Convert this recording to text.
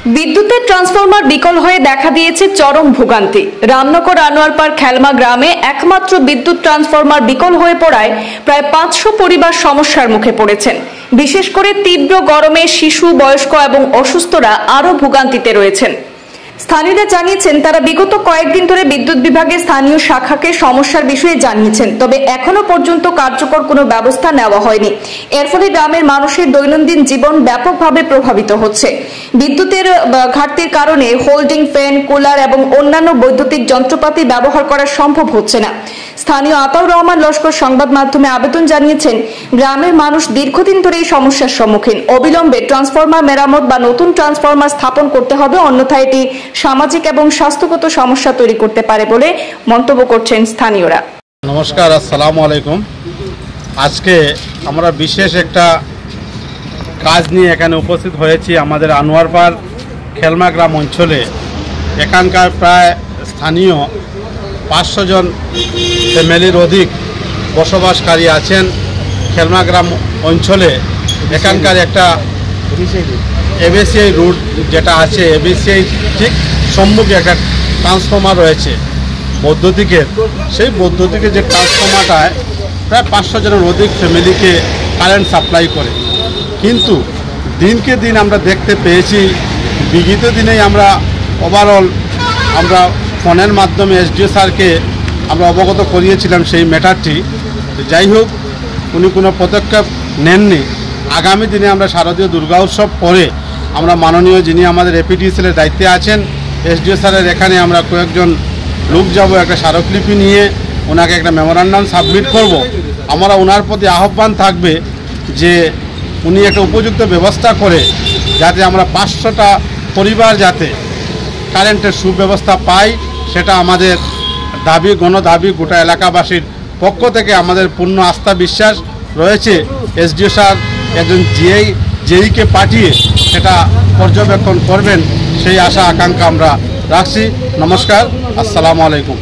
বিদ্যুতের ট্রান্সফরমার বিকল হয়ে দেখা দিয়েছে চরম ভোগান্তি। রামনগর আনোয়ারপাড় খেলমা গ্রামে একমাত্র বিদ্যুৎ ট্রান্সফরমার বিকল হয়ে পড়ায় প্রায় 500 পরিবার সমস্যার মুখে পড়েছেন। বিশেষ করে তীব্র গরমে শিশু, বয়স্ক এবং অসুস্থরা আরও ভোগান্তিতে রয়েছেন। স্থানীয়রা জানিয়েছেন, তারা বিগত কয়েকদিন ধরে বিদ্যুৎ বিভাগের স্থানীয় শাখাকে সমস্যার বিষয়ে জানিয়েছেন, তবে এখনো পর্যন্ত কার্যকর কোনো ব্যবস্থা নেওয়া হয়নি। এর ফলে গ্রামের মানুষের দৈনন্দিন জীবন ব্যাপকভাবে প্রভাবিত হচ্ছে। বিদ্যুতের ঘাটতির কারণে হোল্ডিং ফ্যান, কুলার এবং অন্যান্য বৈদ্যুতিক যন্ত্রপাতি ব্যবহার করা সম্ভব হচ্ছে না। স্থানীয় আতাউর রহমান লস্কর সংবাদ মাধ্যমে আবেদন জানিয়েছেন, গ্রামের মানুষ দীর্ঘদিন ধরে এই সমস্যার সম্মুখীন। অবিলম্বে ট্রান্সফরমার মেরামত বা নতুন ট্রান্সফরমার স্থাপন করতে হবে, অন্যথায় এটি সামাজিক এবং স্বাস্থ্যগত সমস্যা তৈরি করতে পারে বলে মন্তব্য করছেন স্থানীয়রা। নমস্কার, আসসালামু আলাইকুম। আজকে আমরা বিশেষ একটা কাজ নিয়ে এখানে উপস্থিত হয়েছি আমাদের আনোয়ারপাড় খেলমা গ্রাম অঞ্চলে। এখানকার প্রায় স্থানীয় 500 জন ফ্যামিলির অধিক বসবাসকারী আছেন খেলমা গ্রাম অঞ্চলে। এখানকার একটা এবিসিআই রুট যেটা আছে, এবিসিআই ঠিক সম্মুখে একটা ট্রান্সফরমার রয়েছে বৈদ্যুতিকের। সেই বৈদ্যুতিকের যে ট্রান্সফরমারটায় প্রায় 500 জনের অধিক ফ্যামিলিকে কারেন্ট সাপ্লাই করে। কিন্তু দিনকে দিন আমরা দেখতে পেয়েছি, বিগত দিনেই আমরা ওভারঅল আমরা ফোনের মাধ্যমে এসডিও স্যারকে আমরা অবগত করিয়েছিলাম সেই ম্যাটারটি। যাই হোক, উনি কোনো পদক্ষেপ নেননি। আগামী দিনে আমরা শারদীয় দুর্গা উৎসব পরে আমরা মাননীয় যিনি আমাদের এপিডিসিএলের দায়িত্বে আছেন এসডিও স্যারের এখানে আমরা কয়েকজন লোক যাব, একটা স্মারকলিপি নিয়ে ওনাকে একটা মেমোরান্ডাম সাবমিট করব। আমরা ওনার প্রতি আহ্বান থাকবে যে উনি একটা উপযুক্ত ব্যবস্থা করে যাতে আমরা 500টা পরিবার যাতে কারেন্টের সুব্যবস্থা পাই, সেটা আমাদের দাবি, গণদাবি। গোটা এলাকাবাসীর পক্ষ থেকে আমাদের পূর্ণ আস্থা বিশ্বাস রয়েছে এসডিও স্যার একজন জেইকে পাঠিয়ে সেটা পর্যবেক্ষণ করবেন, সেই আশা আকাঙ্ক্ষা আমরা রাখছি। নমস্কার, আসসালামু আলাইকুম।